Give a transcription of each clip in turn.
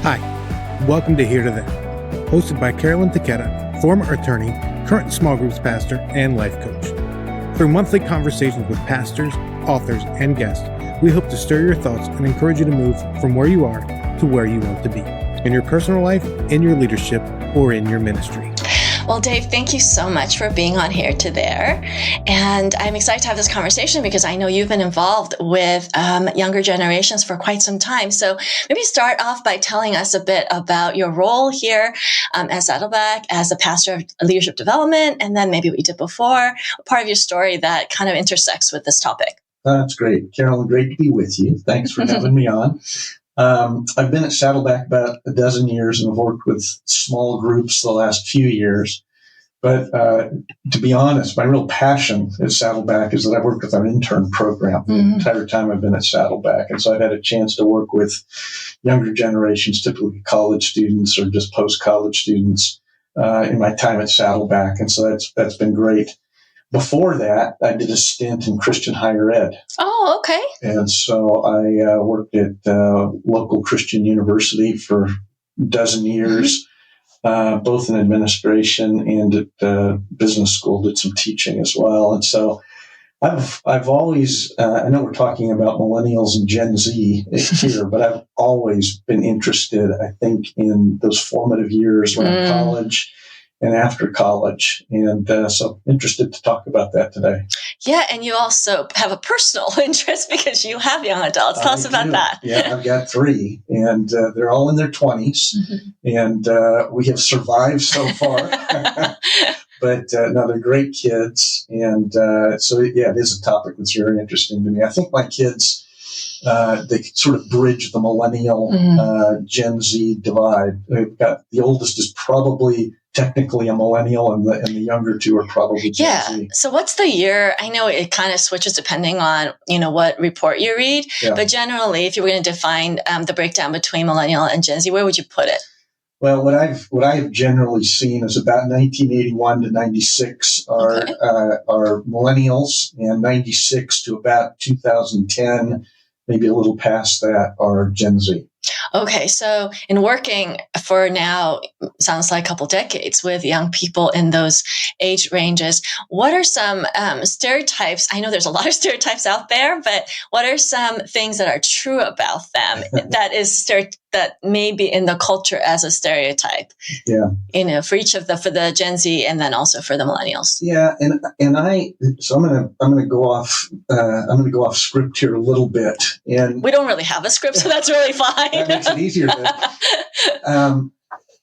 Hi, welcome to Here to There, hosted by Carolyn Taketa, former attorney, current small groups pastor, and life coach. Through monthly conversations with pastors, authors, and guests, we hope to stir your thoughts and encourage you to move from where you are to where you want to be, in your personal life, in your leadership, or in your ministry. Well, Dave, thank you so much for being on Here to There. And I'm excited to have this conversation because I know you've been involved with younger generations for quite some time. So maybe start off by telling us a bit about your role here at Saddleback as a pastor of leadership development, and then maybe what you did before, part of your story that kind of intersects with this topic. That's great. Carolyn, great to be with you. Thanks for having me on. I've been at Saddleback about a dozen years and have worked with small groups the last few years. But to be honest, my real passion at Saddleback is that I've worked with our intern program the entire time I've been at Saddleback. And so I've had a chance to work with younger generations, typically college students or just post-college students in my time at Saddleback. And so that's been great. Before that, I did a stint in Christian higher ed. Oh, okay. And so I worked at local Christian university for a dozen years, both in administration and at business school, did some teaching as well. And so I've always, I know we're talking about millennials and Gen Z here, but I've always been interested, I think, in those formative years when in college and after college. And so interested to talk about that today. Yeah, and you also have a personal interest because you have young adults. Tell us about that. Yeah, I've got three, and they're all in their 20s, and we have survived so far. But no, they're great kids, and so yeah, it is a topic that's very interesting to me. I think my kids, they sort of bridge the millennial Gen Z divide. They've got, the oldest is probably technically a millennial, and the younger two are probably Gen Z. So what's the year? I know it kind of switches depending on, what report you read, but generally, if you were going to define the breakdown between millennial and Gen Z, where would you put it? Well, what I've generally seen is about 1981 to 96 are millennials, and 96 to about 2010, maybe a little past that, are Gen Z. Okay, so in working for now, sounds like a couple decades with young people in those age ranges, what are some stereotypes? I know there's a lot of stereotypes out there, but what are some things that are true about them that may be in the culture as a stereotype? Yeah, for each of for the Gen Z and then also for the millennials. Yeah, and I'm gonna go off script here a little bit, and we don't really have a script, so that's really fine. That makes it easier.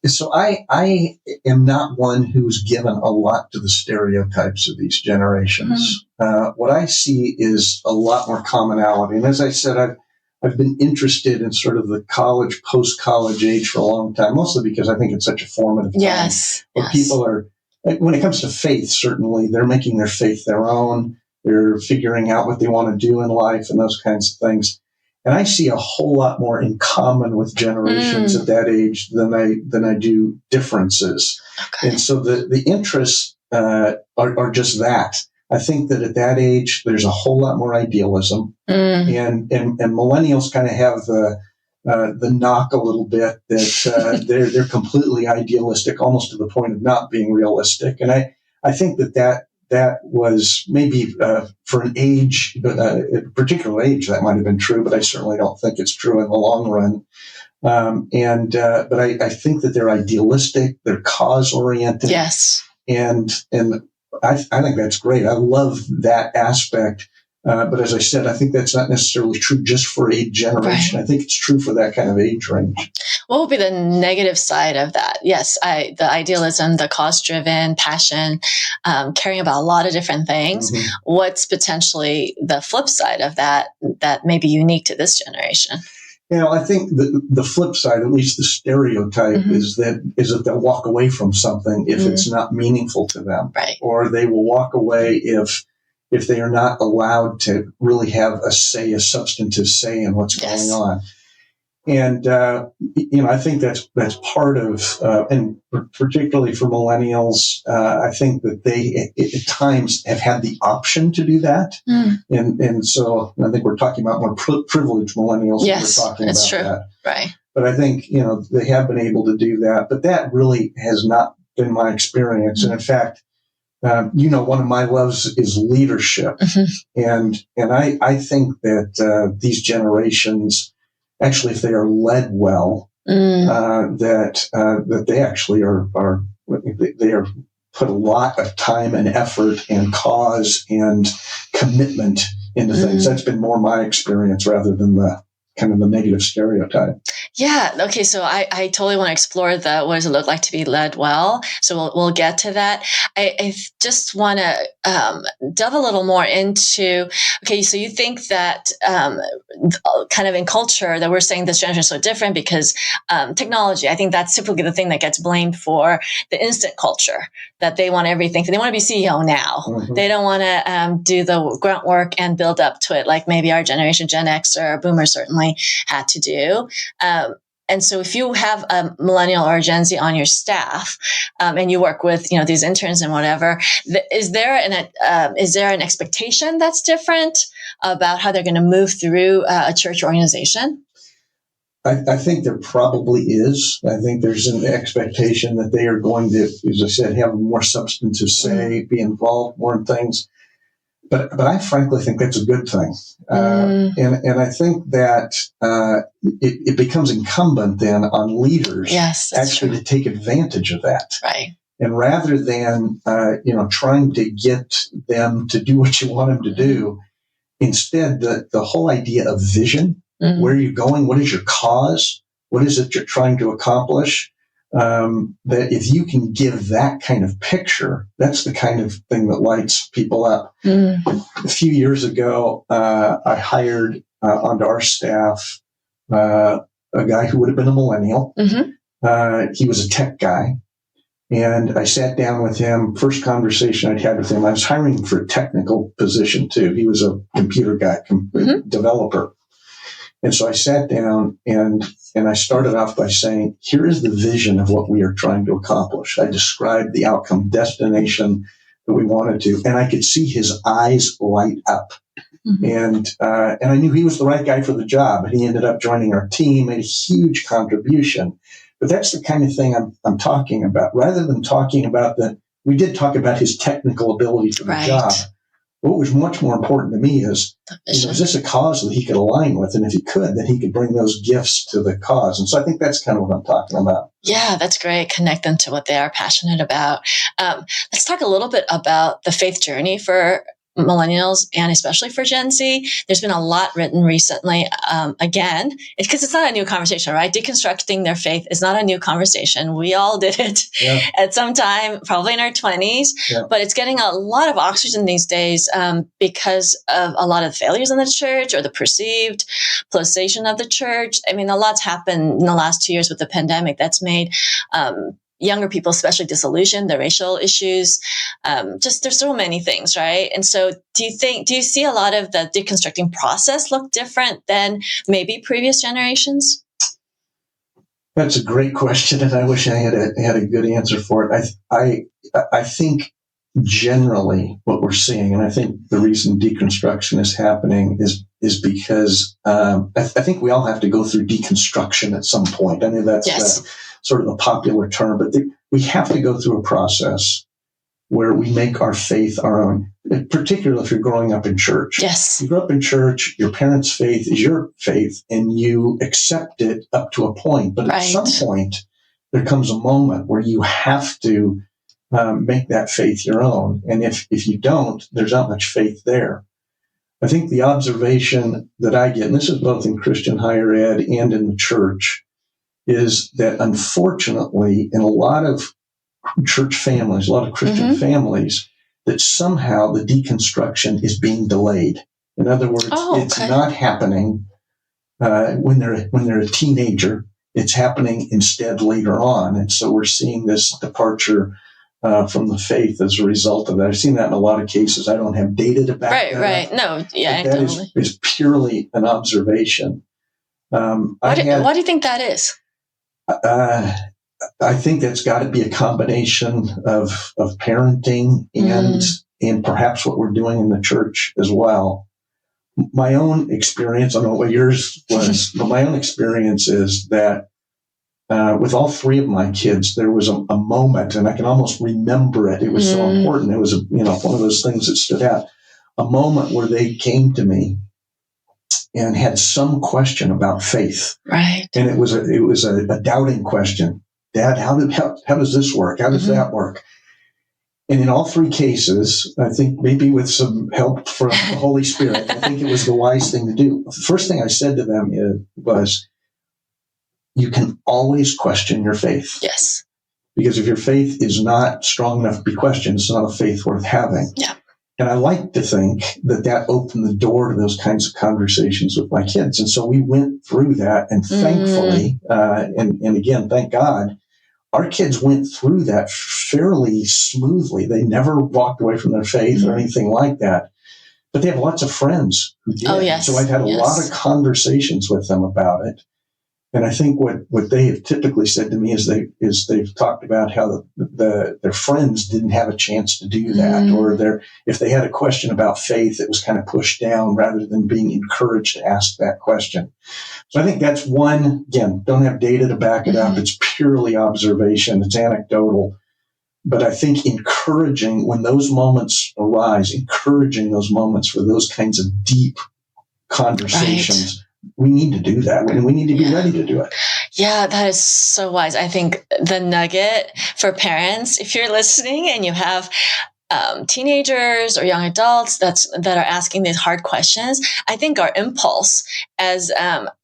So I am not one who's given a lot to the stereotypes of these generations. What I see is a lot more commonality. And as I said, I've been interested in sort of the college, post-college age for a long time, mostly because I think it's such a formative time. Where people are, when it comes to faith, certainly, they're making their faith their own. They're figuring out what they want to do in life and those kinds of things. And I see a whole lot more in common with generations at that age than I do differences. Okay. And so the interests are just that. I think that at that age, there's a whole lot more idealism, and millennials kind of have the knock a little bit that they're completely idealistic, almost to the point of not being realistic. And I think that was maybe for an age, a particular age, that might have been true, but I certainly don't think it's true in the long run. But I think that they're idealistic, they're cause-oriented. Yes. And I think that's great. I love that aspect. But as I said, I think that's not necessarily true just for a generation. Right. I think it's true for that kind of age range. What would be the negative side of that? Yes, the idealism, the cause-driven passion, caring about a lot of different things. What's potentially the flip side of that may be unique to this generation? I think the flip side, at least the stereotype, is that they'll walk away from something if it's not meaningful to them, or they will walk away if they are not allowed to really have a substantive say in what's going on. And, I think that's part of, and particularly for millennials, I think that they at times have had the option to do that. And so I think we're talking about more privileged millennials. Yes, when we're talking it's about true. That. Right. But I think, they have been able to do that. But that really has not been my experience. And in fact, one of my loves is leadership. And I think that these generations, actually, if they are led well, that they actually they are put a lot of time and effort and cause and commitment into things. That's been more my experience rather than the kind of the negative stereotype. Yeah. Okay. So I totally want to explore what does it look like to be led well. So we'll get to that. I just want to delve a little more into, okay, so you think that kind of in culture that we're saying this generation is so different because technology, I think that's typically the thing that gets blamed for the instant culture, that they want everything. They want to be CEO now. They don't want to do the grunt work and build up to it like maybe our generation, Gen X or Boomers certainly had to do. And so if you have a millennial or a Gen Z on your staff, and you work with, these interns and whatever, is there an expectation that's different about how they're going to move through a church organization? I think there probably is. I think there's an expectation that they are going to, as I said, have a more substantive say, be involved more in things. But I frankly think that's a good thing. And I think that it becomes incumbent then on leaders actually to take advantage of that. Right. And rather than, trying to get them to do what you want them to do, instead, the whole idea of vision, where are you going? What is your cause? What is it you're trying to accomplish? That if you can give that kind of picture, that's the kind of thing that lights people up. A few years ago, I hired onto our staff a guy who would have been a millennial. He was a tech guy. And I sat down with him. First conversation I'd had with him, I was hiring him for a technical position too. He was a computer guy, developer. And so I sat down and I started off by saying, here is the vision of what we are trying to accomplish. I described the outcome destination that we wanted to, and I could see his eyes light up. And I knew he was the right guy for the job. And he ended up joining our team, made a huge contribution. But that's the kind of thing I'm talking about. Rather than talking about we did talk about his technical ability for the job. What was much more important to me is this a cause that he could align with? And if he could, then he could bring those gifts to the cause. And so I think that's kind of what I'm talking about. Yeah, that's great. Connect them to what they are passionate about. Let's talk a little bit about the faith journey for millennials and especially for Gen Z. There's been a lot written recently, again, because it's not a new conversation, right? Deconstructing their faith is not a new conversation. We all did it at some time, probably in our 20s, but it's getting a lot of oxygen these days because of a lot of failures in the church or the perceived politicization of the church. I mean, a lot's happened in the last 2 years with the pandemic that's made younger people, especially disillusioned, the racial issues, just there's so many things, right? And so do you see a lot of the deconstructing process look different than maybe previous generations? That's a great question, and I wish I had a good answer for it. I think generally what we're seeing, and I think the reason deconstruction is happening is because I think we all have to go through deconstruction at some point. I mean, that's sort of a popular term, but we have to go through a process where we make our faith our own, particularly if you're growing up in church. Yes. You grew up in church, your parents' faith is your faith, and you accept it up to a point. But at some point, there comes a moment where you have to make that faith your own. And if you don't, there's not much faith there. I think the observation that I get, and this is both in Christian higher ed and in the church, is that unfortunately, in a lot of church families, a lot of Christian families, that somehow the deconstruction is being delayed. In other words, it's not happening when they're a teenager. It's happening instead later on. And so we're seeing this departure from the faith as a result of that. I've seen that in a lot of cases. I don't have data to back that up. Right. No, yeah, that is purely an observation. Why do you think that is? I think that's got to be a combination of parenting and perhaps what we're doing in the church as well. My own experience, I don't know what yours was, but my own experience is that with all three of my kids, there was a moment, and I can almost remember it. It was so important. It was, one of those things that stood out. A moment where they came to me and had some question about faith. Right. And it was a doubting question. Dad, how does this work? How does that work? And in all three cases, I think maybe with some help from the Holy Spirit, I think it was the wise thing to do. The first thing I said to them was, you can always question your faith. Yes. Because if your faith is not strong enough to be questioned, it's not a faith worth having. Yeah. And I like to think that opened the door to those kinds of conversations with my kids. And so we went through that, and thankfully, and again, thank God, our kids went through that fairly smoothly. They never walked away from their faith or anything like that. But they have lots of friends who did. Oh, yes. So I've had a lot of conversations with them about it. And I think what they have typically said to me is they've talked about how their friends didn't have a chance to do that, or if they had a question about faith, it was kind of pushed down rather than being encouraged to ask that question. So I think that's one. Again, don't have data to back it up. It's purely observation. It's anecdotal. But I think encouraging when those moments arise, encouraging those moments for those kinds of deep conversations. Right. We need to do that, and we need to be ready to do it. Yeah, that is so wise. I think the nugget for parents, if you're listening and you have teenagers or young adults that are asking these hard questions, I think our impulse as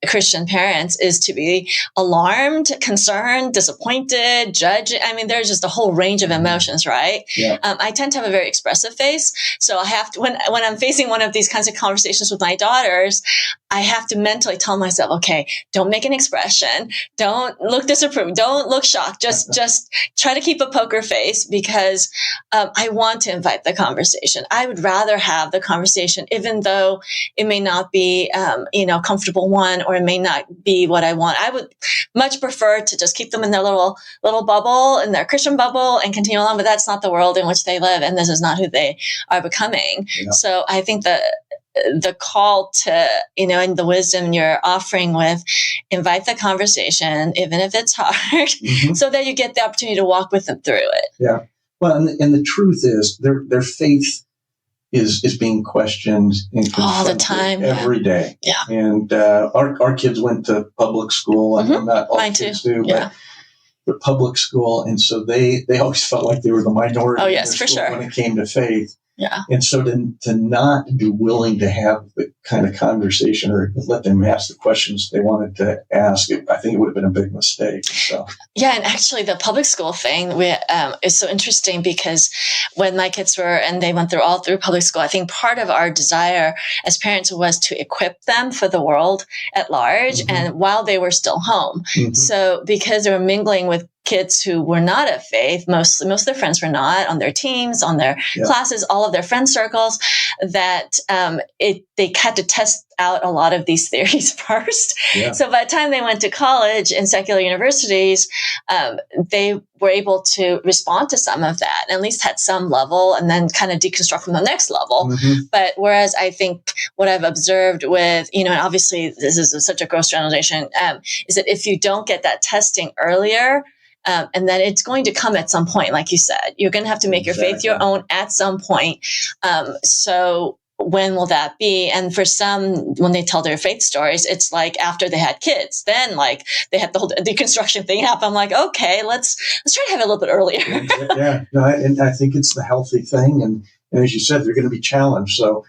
Christian parents is to be alarmed, concerned, disappointed, judge. I mean, there's just a whole range of emotions, right? Yeah. I tend to have a very expressive face, so I have to, when I'm facing one of these kinds of conversations with my daughters, I have to mentally tell myself, okay, don't make an expression, don't look disapproving, don't look shocked, just try to keep a poker face, because I want to invite the conversation. I would rather have the conversation, even though it may not be, comfortable one, or it may not be what I want. I would much prefer to just keep them in their little bubble, in their Christian bubble, and continue along. But that's not the world in which they live, and this is not who they are becoming. Yeah. So I think that the call to, and the wisdom you're offering with invite the conversation, even if it's hard, so that you get the opportunity to walk with them through it. Yeah. Well, and the truth is their faith is being questioned and all the time, every day. Yeah. And our kids went to public school, and not all Mine kids too. do, but public school, and so they always felt like they were the minority. Oh, yes, for sure. When it came to faith. Yeah. And so to not be willing to have the kind of conversation or let them ask the questions they wanted to ask, I think it would have been a big mistake. So. Yeah. And actually the public school thing is so interesting, because when my kids they went through public school, I think part of our desire as parents was to equip them for the world at large, and while they were still home. So because they were mingling with kids who were not of faith, most of their friends were not, on their teams, on their classes, all of their friend circles, that they had to test out a lot of these theories first. Yeah. So by the time they went to college and secular universities, they were able to respond to some of that, and at least had some level, and then kind of deconstruct from the next level. But whereas I think what I've observed with, and obviously this is such a gross generalization, is that if you don't get that testing earlier, and then it's going to come at some point, like you said, you're going to have to make your faith your own at some point. So when will that be? And for some, when they tell their faith stories, it's like after they had kids, then like they had the whole deconstruction thing happen. I'm like, okay, let's try to have it a little bit earlier. Yeah, no, and I think it's the healthy thing. And as you said, they're going to be challenged. So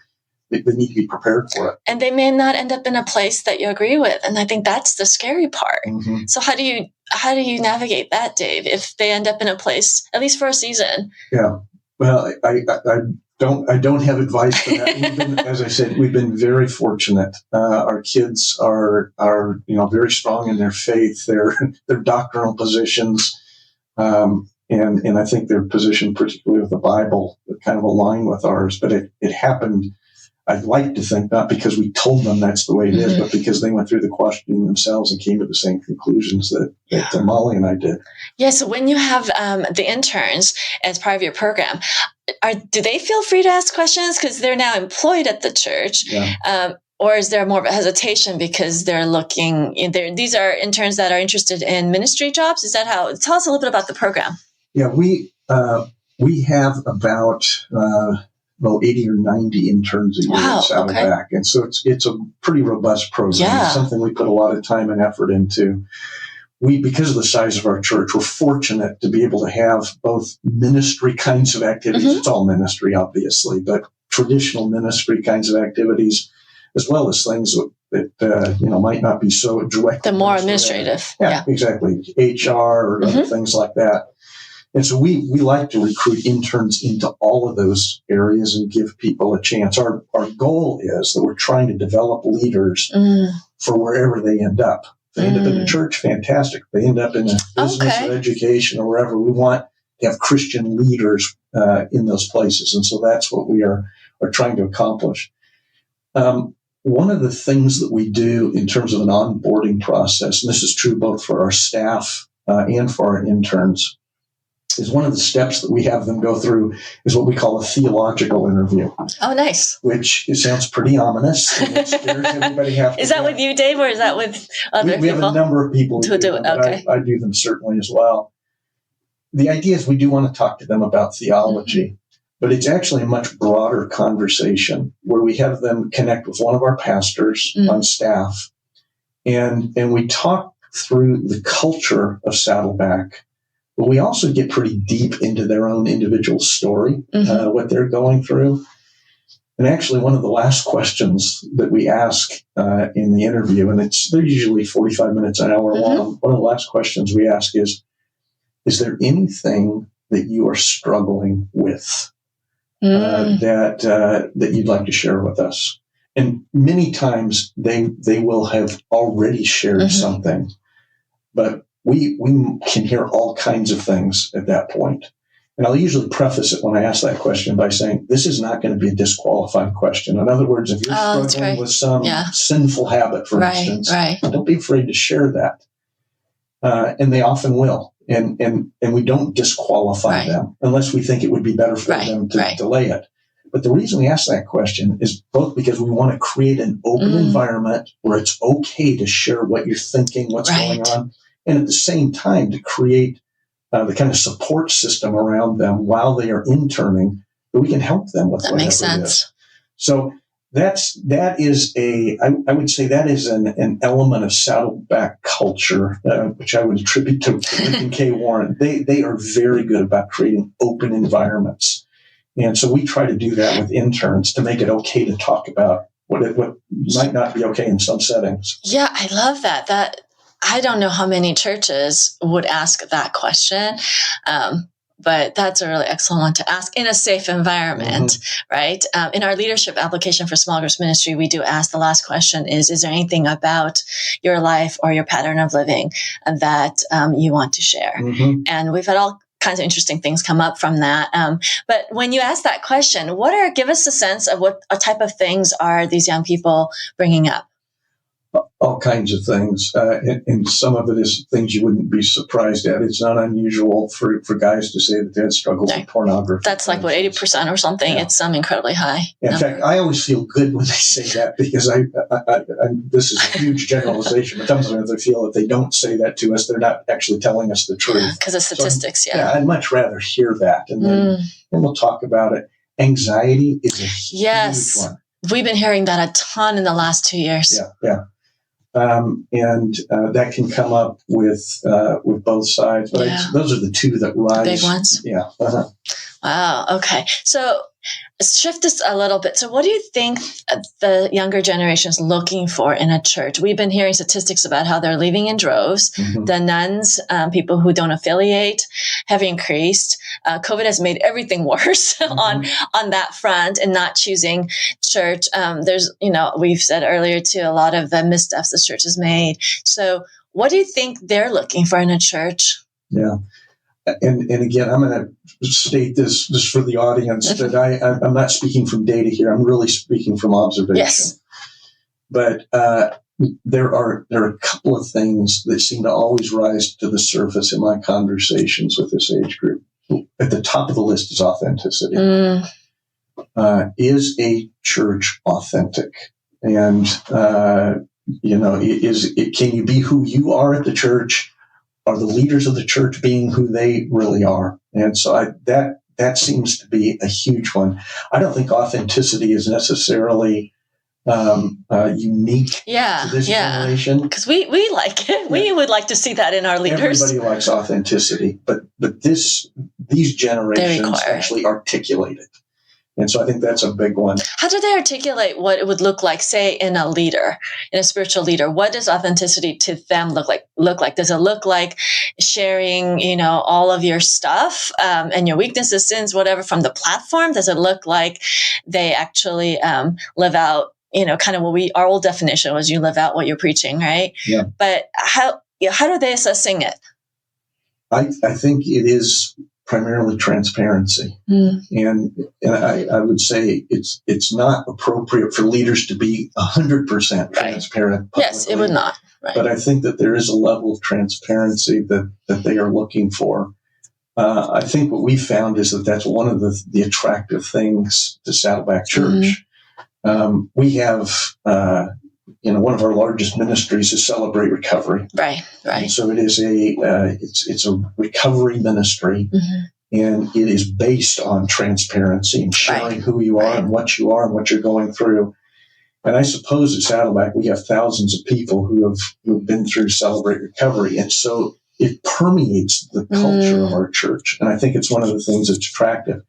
they need to be prepared for it. And they may not end up in a place that you agree with. And I think that's the scary part. So how do you navigate that, Dave, if they end up in a place, at least for a season? Yeah. Well, I don't have advice for that. As I said, we've been very fortunate. Our kids are very strong in their faith, their doctrinal positions. And I think their position, particularly with the Bible, kind of align with ours. But it happened, I'd like to think, not because we told them that's the way it is, but because they went through the questioning themselves and came to the same conclusions that Molly and I did. Yeah, so when you have the interns as part of your program, do they feel free to ask questions? Because they're now employed at the church. Yeah. or is there more of a hesitation because they're looking? These are interns that are interested in ministry jobs. Is that how? Tell us a little bit about the program. Yeah, we have about 80 or 90 interns a year at Saddleback, and so it's a pretty robust program. Yeah. It's something we put a lot of time and effort into. Because of the size of our church, we're fortunate to be able to have both ministry kinds of activities. Mm-hmm. It's all ministry, obviously, but traditional ministry kinds of activities, as well as things that might not be so direct. The more administrative. Yeah, exactly. HR or other things like that. And so we like to recruit interns into all of those areas and give people a chance. Our goal is that we're trying to develop leaders for wherever they end up. If they end up in the church, fantastic. If they end up in a business or education or wherever, we want to have Christian leaders in those places. And so that's what we are trying to accomplish. One of the things that we do in terms of an onboarding process, and this is true both for our staff and for our interns, is one of the steps that we have them go through is what we call a theological interview. Oh, nice. Which sounds pretty ominous. And it scares everybody half to death. Is that with you, Dave, or is that with other people? We have a number of people who do it. Okay. I do them certainly as well. The idea is we do want to talk to them about theology, but it's actually a much broader conversation where we have them connect with one of our pastors on staff, and we talk through the culture of Saddleback. But we also get pretty deep into their own individual story, what they're going through. And actually, one of the last questions that we ask in the interview, and they're usually 45 minutes, an hour long, one of the last questions we ask is there anything that you are struggling with that you'd like to share with us? And many times they will have already shared something, but we can hear all kinds of things at that point. And I'll usually preface it when I ask that question by saying, this is not going to be a disqualifying question. In other words, if you're struggling with some sinful habit, for instance, don't be afraid to share that. And they often will. And we don't disqualify them unless we think it would be better for them to delay it. But the reason we ask that question is both because we want to create an open environment where it's okay to share what you're thinking, what's going on, and at the same time to create the kind of support system around them while they are interning that we can help them with. That makes sense. So that is I would say that is an element of Saddleback culture, which I would attribute to Rick and Kay Warren. They are very good about creating open environments. And so we try to do that with interns to make it okay to talk about what might not be okay in some settings. Yeah, I love that. I don't know how many churches would ask that question, but that's a really excellent one to ask in a safe environment, right? In our leadership application for small groups ministry, we do ask the last question is there anything about your life or your pattern of living that you want to share? And we've had all kinds of interesting things come up from that. But when you ask that question, give us a sense of what type of things are these young people bringing up? All kinds of things. And some of it is things you wouldn't be surprised at. It's not unusual for guys to say that they had struggles with pornography. That's like, 80% or something? Yeah. It's incredibly high. In fact, I always feel good when they say that because I this is a huge generalization, but sometimes I feel that they don't say that to us, they're not actually telling us the truth. Because of statistics, I'd much rather hear that. And then we'll talk about it. Anxiety is a huge one. We've been hearing that a ton in the last 2 years. Yeah. And that can come up with both sides, but those are the two that rise. The big ones. Yeah. Wow. Okay. So shift this a little bit. So what do you think the younger generation is looking for in a church? We've been hearing statistics about how they're leaving in droves. The nuns, people who don't affiliate, have increased. COVID has made everything worse on that front and not choosing church. There's, we've said earlier too, a lot of the missteps the church has made. So what do you think they're looking for in a church? Yeah. And again, I'm going to state this just for the audience that I'm not speaking from data here. I'm really speaking from observation. Yes. But there are a couple of things that seem to always rise to the surface in my conversations with this age group. At the top of the list is authenticity. Is a church authentic? And, can you be who you are at the church? Are the leaders of the church being who they really are? And so that seems to be a huge one. I don't think authenticity is necessarily unique to this generation. Because we like it. We would like to see that in our leaders. Everybody likes authenticity, but these generations actually articulate it. And so I think that's a big one. How do they articulate what it would look like, say, in a spiritual leader? What does authenticity to them look like? Does it look like sharing, all of your stuff and your weaknesses, sins, whatever from the platform? Does it look like they actually live out, kind of our old definition was you live out what you're preaching, right? Yeah. But how are they assessing it? I think it is primarily transparency. And I would say it's not appropriate for leaders to be 100% transparent. Publicly. Yes, it would not. Right. But I think that there is a level of transparency that they are looking for. I think what we found is that that's one of the attractive things to Saddleback Church. We have, one of our largest ministries is Celebrate Recovery. Right. And so it is it's a recovery ministry, and it is based on transparency and sharing who you are and what you are and what you're going through. And I suppose at Saddleback we have thousands of people who have been through Celebrate Recovery, and so it permeates the culture of our church. And I think it's one of the things that's attractive.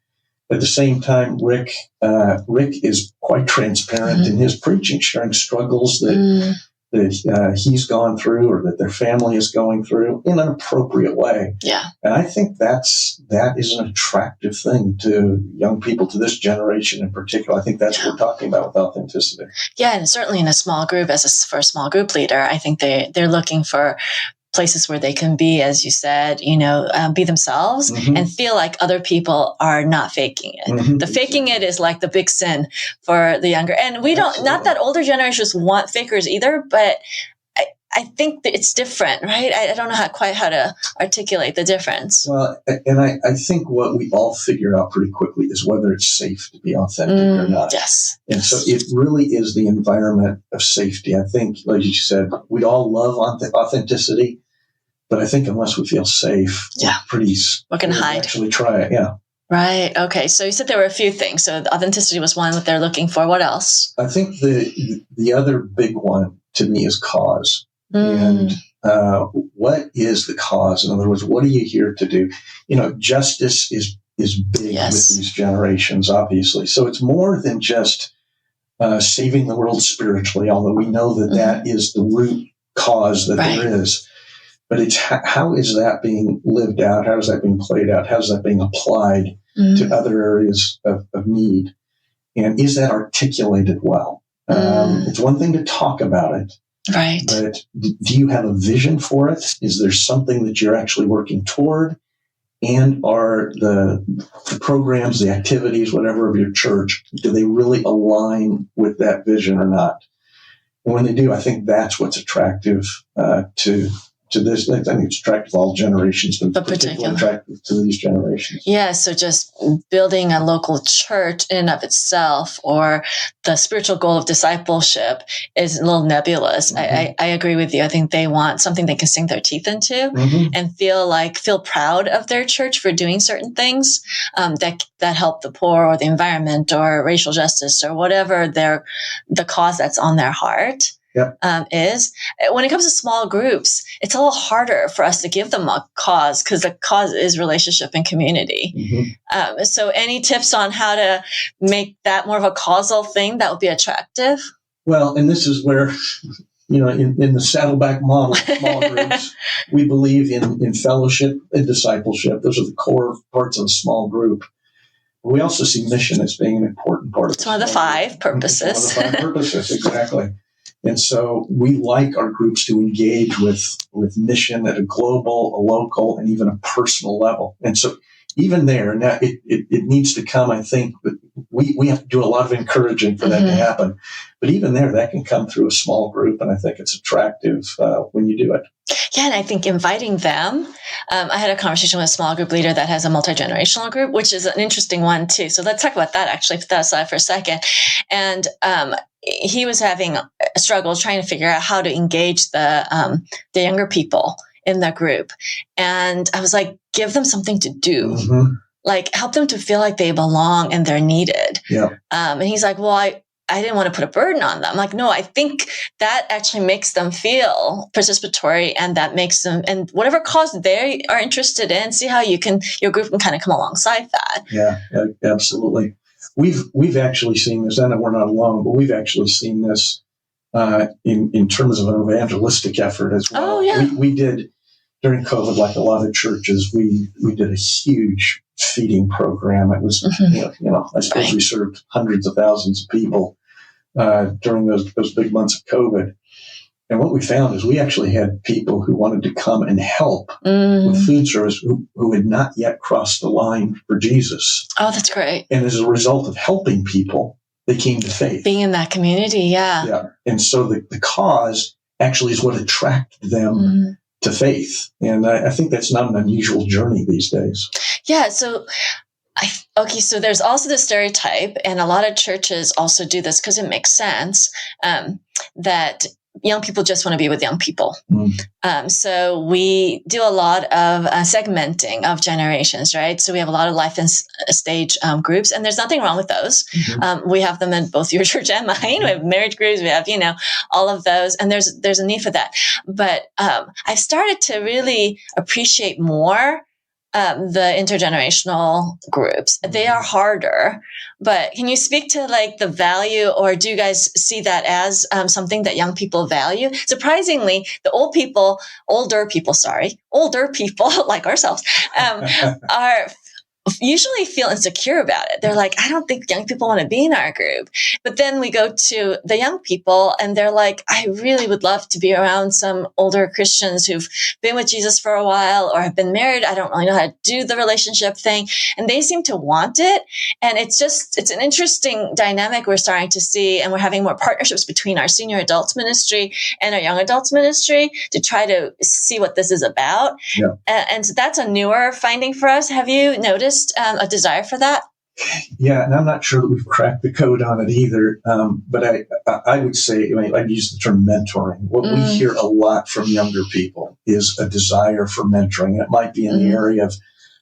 At the same time, Rick is quite transparent in his preaching, sharing struggles that he's gone through or that their family is going through in an appropriate way. Yeah. And I think that is an attractive thing to young people, to this generation in particular. I think that's what we're talking about with authenticity. Yeah, and certainly in a small group, for a small group leader, I think they're looking for places where they can be, as you said, be themselves and feel like other people are not faking it. The faking it is like the big sin for the younger. And we don't, not that older generations want fakers either, but I think that it's different, right? I don't know how to articulate the difference. Well, and I think what we all figure out pretty quickly is whether it's safe to be authentic or not. Yes. And so it really is the environment of safety. I think, like you said, we all love authenticity, but I think unless we feel safe, we're going to hide. Actually try it, yeah. Right. Okay. So you said there were a few things. So the authenticity was one that they're looking for. What else? I think the other big one to me is cause. And what is the cause? In other words, what are you here to do? Justice is big with these generations, obviously. So it's more than just saving the world spiritually, although we know that is the root cause that there is. But it's how is that being lived out? How is that being played out? How is that being applied to other areas of need? And is that articulated well? It's one thing to talk about it. Right. But do you have a vision for it? Is there something that you're actually working toward? And are the programs, the activities, whatever of your church, do they really align with that vision or not? And when they do, I think that's what's attractive to this. I think it's attractive to all generations, but particularly attractive to these generations. Yeah, so just building a local church in and of itself, or the spiritual goal of discipleship, is a little nebulous. I agree with you. I think they want something they can sink their teeth into and feel proud of their church for doing certain things that help the poor or the environment or racial justice or whatever the cause that's on their heart. Is. When it comes to small groups, it's a little harder for us to give them a cause because the cause is relationship and community. So any tips on how to make that more of a causal thing that would be attractive? Well, and this is where, in the Saddleback model, small groups, we believe in fellowship and discipleship. Those are the core parts of a small group. We also see mission as being an important part of it. It's one of the 5 purposes. It's one of the 5 purposes, exactly. And so we like our groups to engage with mission at a global, a local, and even a personal level. And so even there, now it needs to come, I think, but we have to do a lot of encouraging for that to happen. But even there, that can come through a small group, and I think it's attractive when you do it. Yeah, and I think inviting them, I had a conversation with a small group leader that has a multi-generational group, which is an interesting one too. So let's talk about that, actually, put that aside for a second. And he was having struggles trying to figure out how to engage the younger people in the group. And I was like, give them something to do. Mm-hmm. Like, help them to feel like they belong and they're needed. Yeah. And he's like, well, I didn't want to put a burden on them. I'm like, no, I think that actually makes them feel participatory, and that makes them, and whatever cause they are interested in, see how your group can kind of come alongside that. Yeah, absolutely. We've actually seen this, and we're not alone, but we've actually seen this in terms of an evangelistic effort as well. Oh, yeah. We did, during COVID, like a lot of churches, we did a huge feeding program. It was, I suppose we served hundreds of thousands of people during those big months of COVID. And what we found is we actually had people who wanted to come and help with food service who had not yet crossed the line for Jesus. Oh, that's great. And as a result of helping people, they came to faith. Being in that community, yeah. Yeah. And so the cause actually is what attracted them to faith. And I think that's not an unusual journey these days. Yeah. So so there's also the stereotype, and a lot of churches also do this because it makes sense, that young people just want to be with young people. So we do a lot of segmenting of generations, right? So we have a lot of life and stage groups, and there's nothing wrong with those. We have them in both your church and mine. We have marriage groups. We have, all of those, and there's a need for that. But I've started to really appreciate more the intergenerational groups. They are harder, but can you speak to like the value, or do you guys see that as something that young people value? Surprisingly, the older people like ourselves, are usually feel insecure about it. They're like, I don't think young people want to be in our group. But then we go to the young people and they're like, I really would love to be around some older Christians who've been with Jesus for a while or have been married. I don't really know how to do the relationship thing. And they seem to want it. And it's an interesting dynamic we're starting to see. And we're having more partnerships between our senior adults ministry and our young adults ministry to try to see what this is about. Yeah. And so that's a newer finding for us. Have you noticed a desire for that? Yeah, and I'm not sure that we've cracked the code on it either. But I would say, I'd use the term mentoring. What we hear a lot from younger people is a desire for mentoring. It might be in the area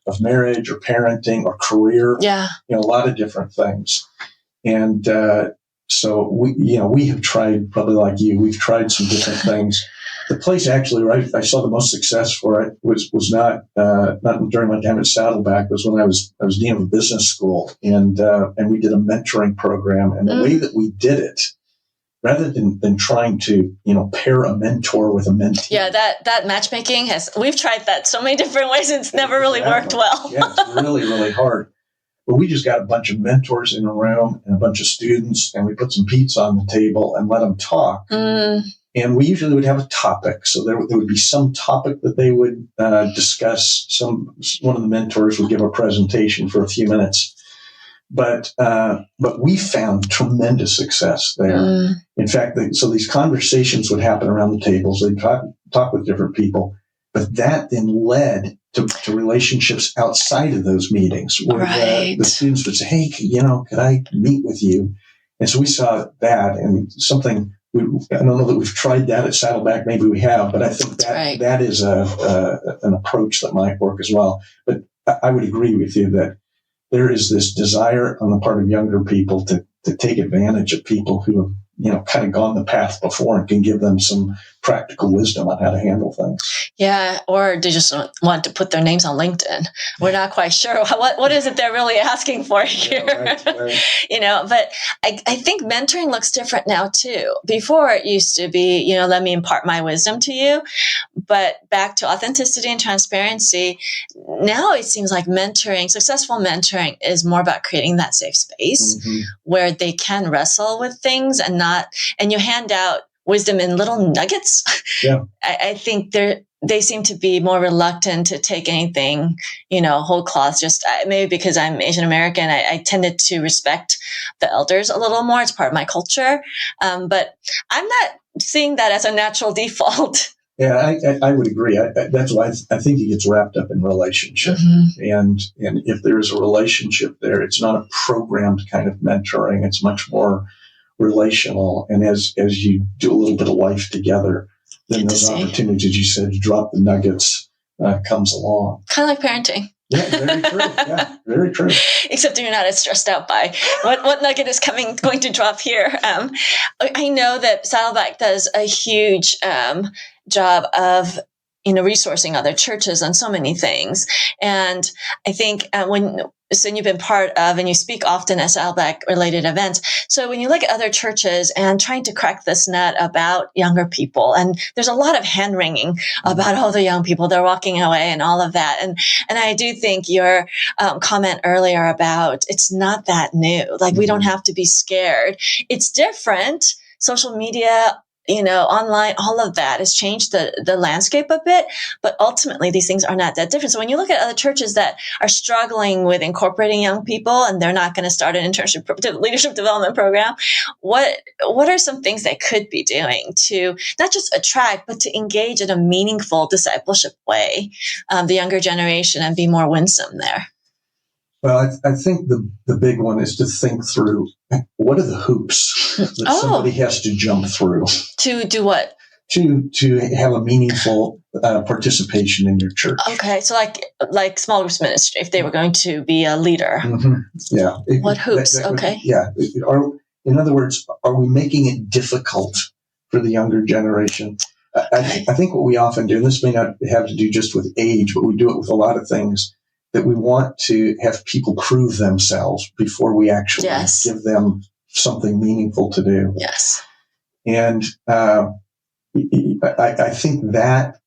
of marriage or parenting or career. Yeah, a lot of different things. And so we have tried, probably like you, we've tried some different things. The place actually where I saw the most success for it was not during my time at Saddleback. It was when I was dean of a business school, and we did a mentoring program. And the way that we did it, rather than trying to pair a mentor with a mentee. Yeah, that matchmaking we've tried that so many different ways. It's never really worked well. Yeah, it's really, really hard. But we just got a bunch of mentors in a room and a bunch of students, and we put some pizza on the table and let them talk. And we usually would have a topic. So there would be some topic that they would discuss. One of the mentors would give a presentation for a few minutes. But we found tremendous success there. In fact, so these conversations would happen around the tables. They'd talk with different people. But that then led to relationships outside of those meetings, where the students would say, hey, could I meet with you? And so we saw that, and something. I don't know that we've tried that at Saddleback. Maybe we have, but I think that is an approach that might work as well. But I would agree with you that there is this desire on the part of younger people to take advantage of people who have kind of gone the path before and can give them some practical wisdom on how to handle things. Yeah, or they just want to put their names on LinkedIn. We're not quite sure what is it they're really asking for here. Yeah, right. But I think mentoring looks different now too. Before it used to be, let me impart my wisdom to you. But back to authenticity and transparency, now it seems like successful mentoring is more about creating that safe space where they can wrestle with things and you hand out wisdom in little nuggets. Yeah. I think they seem to be more reluctant to take anything, whole cloth. Just maybe because I'm Asian American, I tended to respect the elders a little more. It's part of my culture. But I'm not seeing that as a natural default. Yeah, I would agree. That's why I think it gets wrapped up in relationship. And if there's a relationship there, it's not a programmed kind of mentoring. It's much more relational. And as you do a little bit of life together, then those opportunities, as you said, to drop the nuggets comes along. Kind of like parenting. Yeah, very true. Yeah, very true. Except you're not as stressed out by what nugget is going to drop here. I know that Saddleback does a huge job of resourcing other churches on so many things. And I think so you've been part of, and you speak often at Saddleback related events. So when you look at other churches and trying to crack this nut about younger people, and there's a lot of hand wringing about all the young people, they're walking away and all of that. And I do think your comment earlier about it's not that new. Like we don't have to be scared. It's different. Social media, online, all of that has changed the landscape a bit, but ultimately these things are not that different. So when you look at other churches that are struggling with incorporating young people and they're not going to start an internship leadership development program, what are some things they could be doing to not just attract, but to engage in a meaningful discipleship way, the younger generation and be more winsome there? Well, I think the big one is to think through what are the hoops that somebody has to jump through. To do what? To have a meaningful participation in your church. Okay, so like small groups ministry, if they were going to be a leader. Mm-hmm. Yeah. What hoops? Okay. Yeah. In other words, are we making it difficult for the younger generation? I think what we often do, and this may not have to do just with age, but we do it with a lot of things, that we want to have people prove themselves before we actually give them something meaningful to do. Yes. And I think that,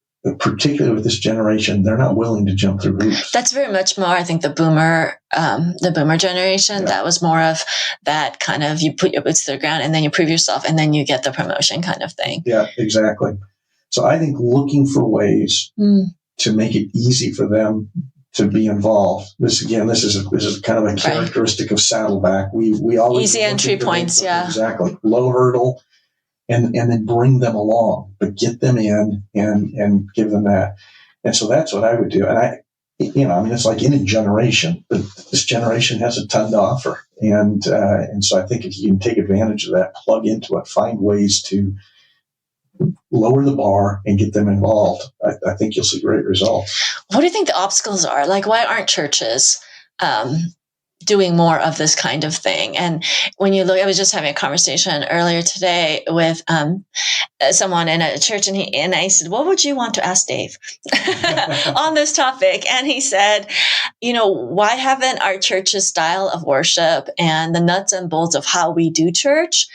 particularly with this generation, they're not willing to jump through hoops. That's very much more, I think, the boomer generation. Yeah. That was more of that kind of, you put your boots to the ground and then you prove yourself and then you get the promotion kind of thing. Yeah, exactly. So I think looking for ways to make it easy for them to be involved. This is kind of a characteristic of Saddleback. We always easy entry points, exactly, low hurdle, and then bring them along, but get them in and give them that. And so that's what I would do. And it's like any generation, but this generation has a ton to offer, and so I think if you can take advantage of that, plug into it, find ways to lower the bar and get them involved, I think you'll see great results. What do you think the obstacles are? Like, why aren't churches doing more of this kind of thing? And when you look, I was just having a conversation earlier today with someone in a church, and I said, what would you want to ask Dave on this topic? And he said, why haven't our church's style of worship and the nuts and bolts of how we do church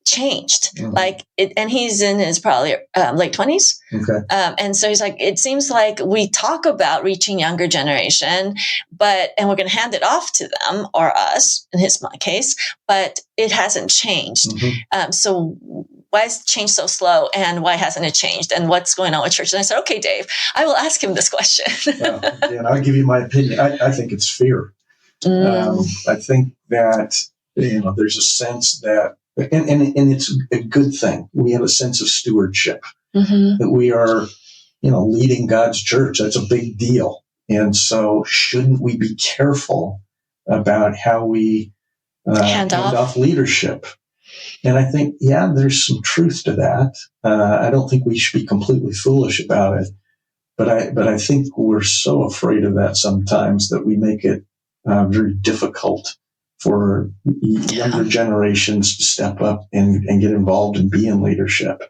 changed? Mm-hmm. And he's in his probably late 20s. Okay. And so he's like, it seems like we talk about reaching younger generation, and we're going to hand it off to them or us in his case, but it hasn't changed. Mm-hmm. So why is change so slow, and why hasn't it changed, and what's going on with church? And I said, okay, Dave, I will ask him this question. And I'll give you my opinion. I think it's fear. I think that, there's a sense that, and it's a good thing. We have a sense of stewardship, that we are, leading God's church. That's a big deal. And so shouldn't we be careful about how we hand off leadership? And I think, there's some truth to that. I don't think we should be completely foolish about it, but I think we're so afraid of that sometimes that we make it very difficult for younger generations to step up and get involved and be in leadership.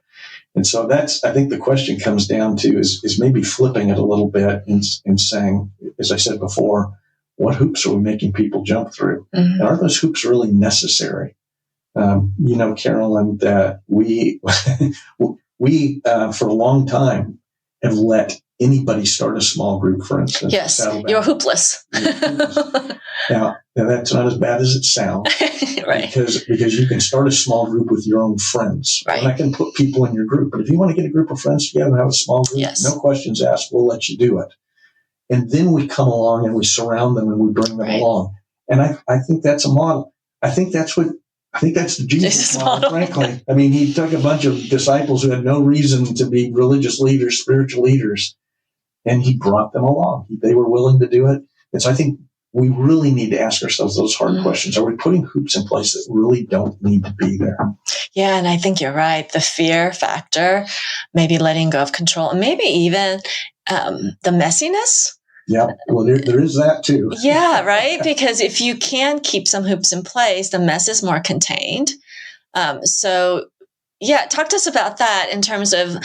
And so I think the question comes down to is maybe flipping it a little bit and saying, as I said before, what hoops are we making people jump through? Mm-hmm. And are those hoops really necessary? Carolyn, that we for a long time have let anybody start a small group, for instance. Yes, you're hoopless. Now that's not as bad as it sounds, right? Because you can start a small group with your own friends. Right. And I can put people in your group, but if you want to get a group of friends together and have a small group, no questions asked, we'll let you do it. And then we come along and we surround them and we bring them along. And I think that's a model. I think that's the Jesus model, frankly. I mean, he took a bunch of disciples who had no reason to be religious leaders, spiritual leaders, and he brought them along. They were willing to do it. And so I think we really need to ask ourselves those hard questions. Are we putting hoops in place that really don't need to be there? Yeah, and I think you're right. The fear factor, maybe letting go of control, and maybe even the messiness. Yeah, well, there is that too. Yeah, right? Because if you can keep some hoops in place, the mess is more contained. So, yeah, talk to us about that in terms of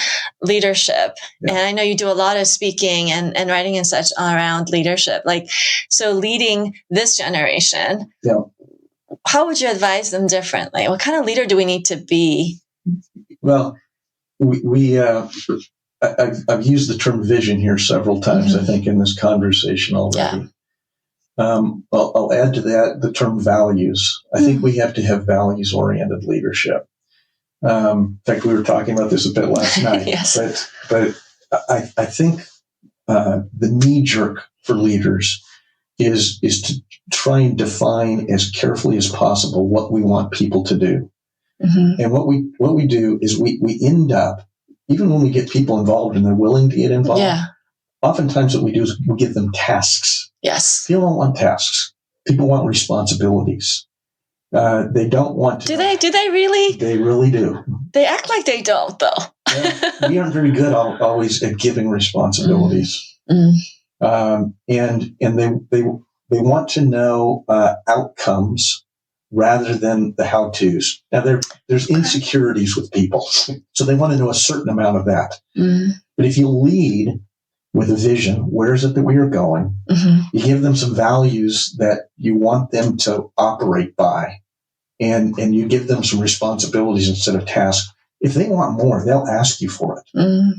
leadership. Yeah. And I know you do a lot of speaking and writing and such around leadership. Like, so leading this generation, yeah. How would you advise them differently? What kind of leader do we need to be? Well, I've used the term vision here several times, I think, in this conversation already. Yeah. I'll add to that the term values. I think we have to have values-oriented leadership. In fact, we were talking about this a bit last night. Yes. But I think the knee-jerk for leaders is to try and define as carefully as possible what we want people to do. Mm-hmm. And what we do is we end up, even when we get people involved and they're willing to get involved, oftentimes what we do is we give them tasks. Yes. People don't want tasks. People want responsibilities. They don't want to. Do they really? They really do. They act like they don't, though. We aren't very good always at giving responsibilities. And they want to know outcomes rather than the how-tos. Now, there's insecurities with people, so they want to know a certain amount of that. But if you lead with a vision, where is it that we are going? You give them some values that you want them to operate by, and you give them some responsibilities instead of tasks. If they want more, they'll ask you for it.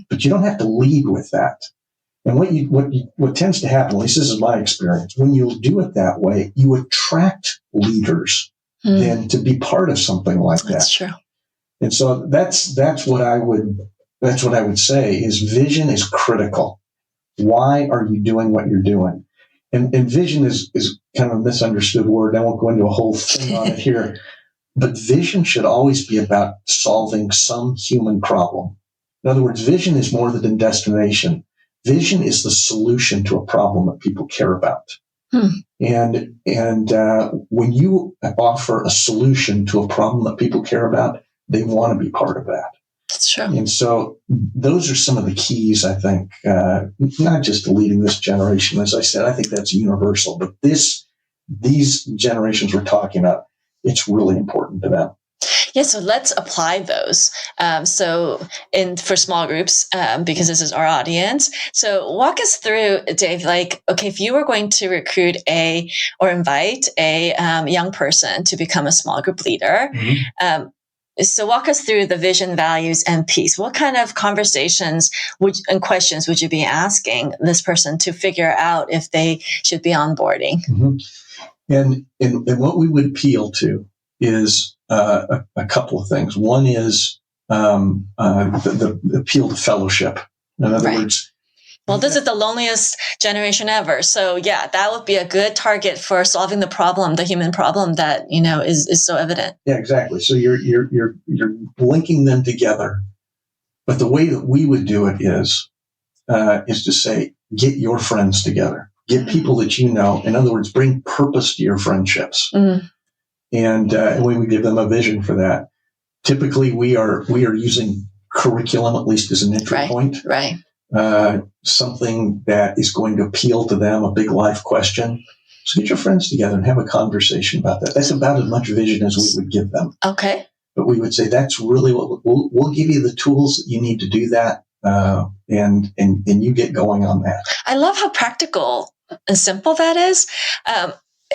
But you don't have to lead with that. And what tends to happen, at least this is my experience, when you do it that way, you attract leaders then to be part of something like that. That's true. And so that's what I would say is vision is critical. Why are you doing what you're doing? And vision is kind of a misunderstood word. I won't go into a whole thing on it here. But vision should always be about solving some human problem. In other words, vision is more than a destination. Vision is the solution to a problem that people care about. And when you offer a solution to a problem that people care about, they want to be part of that. That's true. And so those are some of the keys, I think, not just to leading this generation. As I said, I think that's universal. But these generations we're talking about, it's really important to them. Yeah, so let's apply those. For small groups, because this is our audience. So walk us through, Dave, if you were going to recruit or invite a young person to become a small group leader, so walk us through the vision, values, and peace. What kind of conversations and questions would you be asking this person to figure out if they should be onboarding? And what we would appeal to is a couple of things. One is the appeal to fellowship. In other words, well, this is the loneliest generation ever. So yeah, that would be a good target for solving the human problem that is so evident. Yeah, exactly. So you're linking them together. But the way that we would do it is to say, get your friends together, get people that you know. In other words, bring purpose to your friendships. And we would give them a vision for that. Typically, we are using curriculum, at least as an entry point. Right. Something that is going to appeal to them, a big life question. So get your friends together and have a conversation about that. That's about as much vision as we would give them. Okay. But we would say that's really what we'll give you the tools that you need to do that, and you get going on that. I love how practical and simple that is.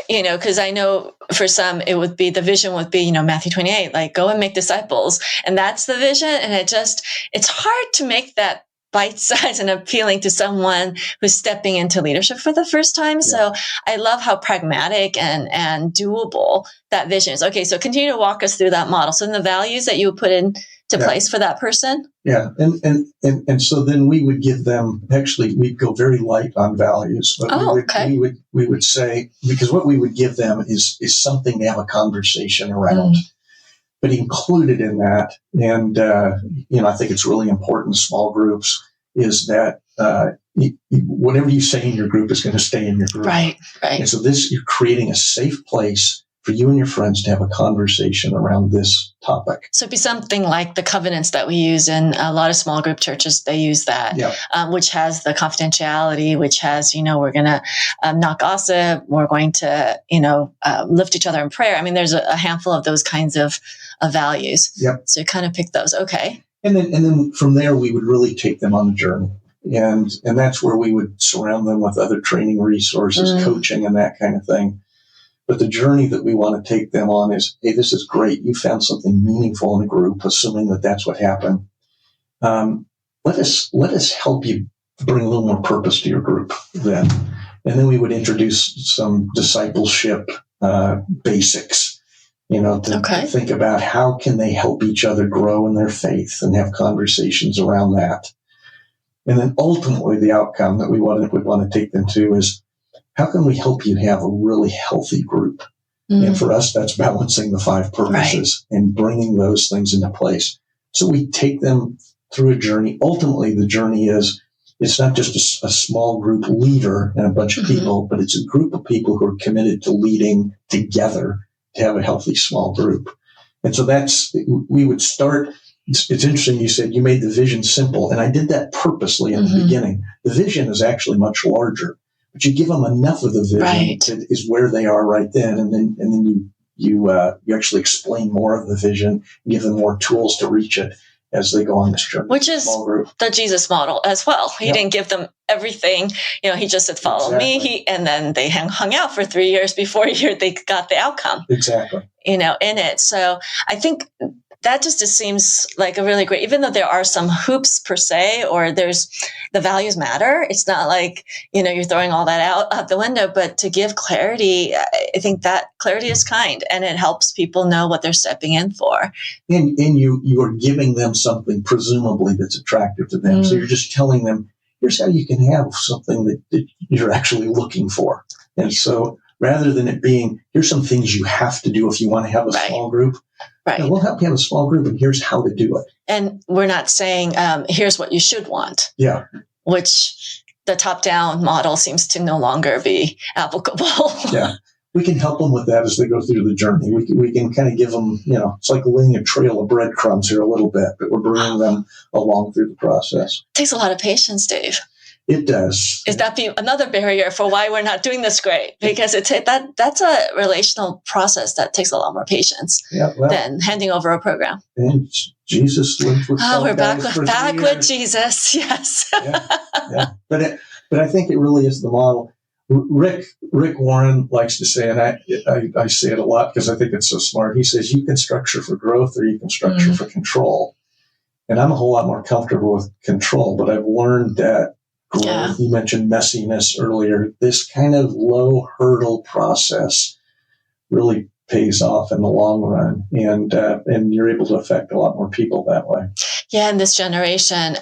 Because I know for some, the vision would be, Matthew 28, go and make disciples. And that's the vision. And it's hard to make that bite-sized and appealing to someone who's stepping into leadership for the first time. Yeah. So I love how pragmatic and doable that vision is. Okay, so continue to walk us through that model. So the values that you would put into place for that person? Yeah, and so then we would give them, actually, we'd go very light on values. But we would say, because what we would give them is something to have a conversation around. But included in that, and I think it's really important in small groups, is that whatever you say in your group is going to stay in your group. Right. And so you're creating a safe place for you and your friends to have a conversation around this topic. So it'd be something like the covenants that we use in a lot of small group churches. They use that, which has the confidentiality, which has, we're going to not gossip. We're going to, lift each other in prayer. I mean, there's a handful of those kinds of values. Yep. So you kind of pick those. Okay. And then from there, we would really take them on the journey. And that's where we would surround them with other training resources, coaching, and that kind of thing. But the journey that we want to take them on is, hey, this is great. You found something meaningful in a group, assuming that that's what happened. Let us help you bring a little more purpose to your group then. And then we would introduce some discipleship basics, to think about how can they help each other grow in their faith and have conversations around that. And then ultimately the outcome that we want to take them to is, how can we help you have a really healthy group? And for us, that's balancing the 5 purposes and bringing those things into place. So we take them through a journey. Ultimately, the journey is, it's not just a small group leader and a bunch of people, but it's a group of people who are committed to leading together to have a healthy small group. And so we would start. It's interesting. You said you made the vision simple, and I did that purposely in the beginning. The vision is actually much larger. But you give them enough of the vision that is where they are right then, and then you actually explain more of the vision, and give them more tools to reach it as they go on this journey. Which is the Jesus model as well. He didn't give them everything. He just said, "Follow me," and then they hung out for 3 years before they got the outcome. Exactly. In it. So I think that just seems like a really great, even though there are some hoops per se, or the values matter. It's not like, you're throwing all that out the window, but to give clarity, I think that clarity is kind, and it helps people know what they're stepping in for. And you are giving them something presumably that's attractive to them. So you're just telling them, here's how you can have something that you're actually looking for. And so rather than it being, here's some things you have to do if you want to have a small group. Right. We'll help you have a small group, and here's how to do it. And we're not saying, here's what you should want. Yeah. Which the top-down model seems to no longer be applicable. Yeah. We can help them with that as they go through the journey. We can kind of give them, it's like laying a trail of breadcrumbs here a little bit, but we're bringing them along through the process. It takes a lot of patience, Dave. It does. Is that another barrier for why we're not doing this great? Because that's a relational process that takes a lot more patience than handing over a program. And Jesus lived with we're back with Jesus. Yes. Yeah. But I think it really is the model. Rick Warren likes to say, and I say it a lot because I think it's so smart. He says, you can structure for growth or you can structure for control. And I'm a whole lot more comfortable with control, but I've learned that growth, you mentioned messiness earlier, this kind of low hurdle process really pays off in the long run. And you're able to affect a lot more people that way. Yeah, and this generation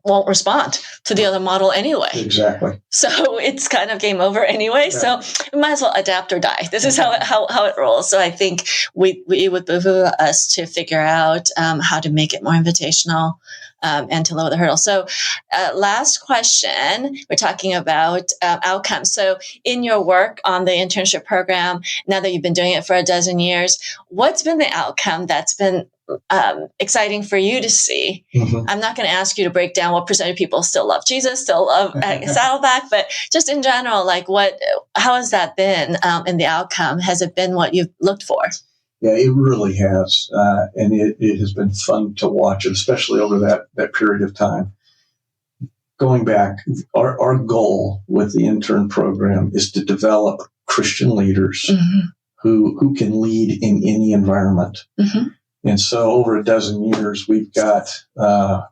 won't respond to the other model anyway. Exactly. So it's kind of game over anyway. Yeah. So we might as well adapt or die. This is how it rolls. So I think it would behoove us to figure out how to make it more invitational and to lower the hurdle. So last question, we're talking about outcomes. So in your work on the internship program, now that you've been doing it for a dozen years, what's been the outcome that's been exciting for you to see? Mm-hmm. I'm not going to ask you to break down what percent of people still love Jesus, still love Saddleback, but just in general, how has that been in the outcome? Has it been what you've looked for? Yeah, it really has. And it has been fun to watch, especially over that period of time. Going back, our goal with the intern program is to develop Christian leaders who can lead in any environment. Mm-hmm. And so over a dozen years, we've got, I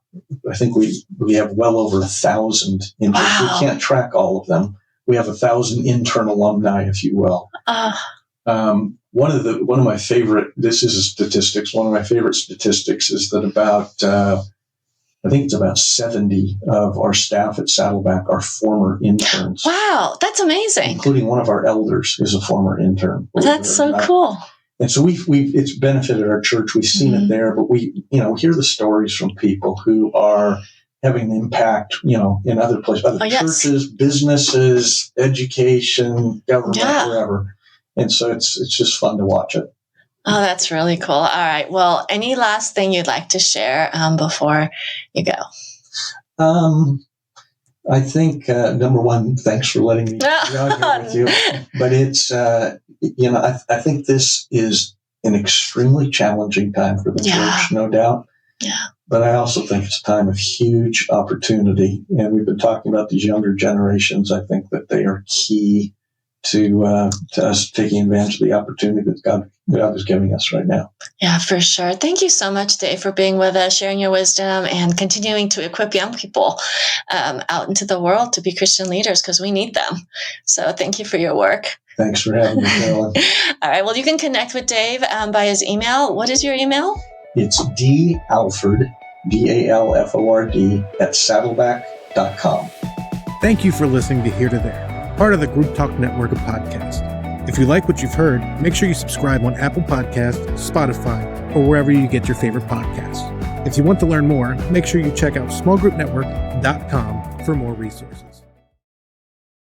think we have well over 1,000 interns. Wow. We can't track all of them. We have 1,000 intern alumni, if you will. One of my favorite, this is a statistics, one of my favorite statistics is that I think it's about 70 of our staff at Saddleback are former interns. Wow, that's amazing. Including one of our elders is a former intern. That's so cool. And so it's benefited our church. We've seen it there, but we hear the stories from people who have having an impact, in other places, other yes. churches, businesses, education, government, Yeah. wherever. And so it's just fun to watch it. Oh, that's really cool. All right. Well, any last thing you'd like to share before you go? I think, number one, thanks for letting me be on here with you. But it's, I think this is an extremely challenging time for the church, no doubt. Yeah. But I also think it's a time of huge opportunity. And we've been talking about these younger generations. I think that they are key to us taking advantage of the opportunity that God is giving us right now. Yeah, for sure. Thank you so much, Dave, for being with us, sharing your wisdom, and continuing to equip young people out into the world to be Christian leaders, because we need them. So thank you for your work. Thanks for having me, Carolyn. All right. Well, you can connect with Dave by his email. What is your email? It's dalford, DALFORD, @saddleback.com. Thank you for listening to Here to There, part of the Group Talk network of podcasts. If you like what you've heard, make sure you subscribe on Apple Podcasts, Spotify, or wherever you get your favorite podcasts. If you want to learn more, make sure you check out smallgroupnetwork.com for more resources.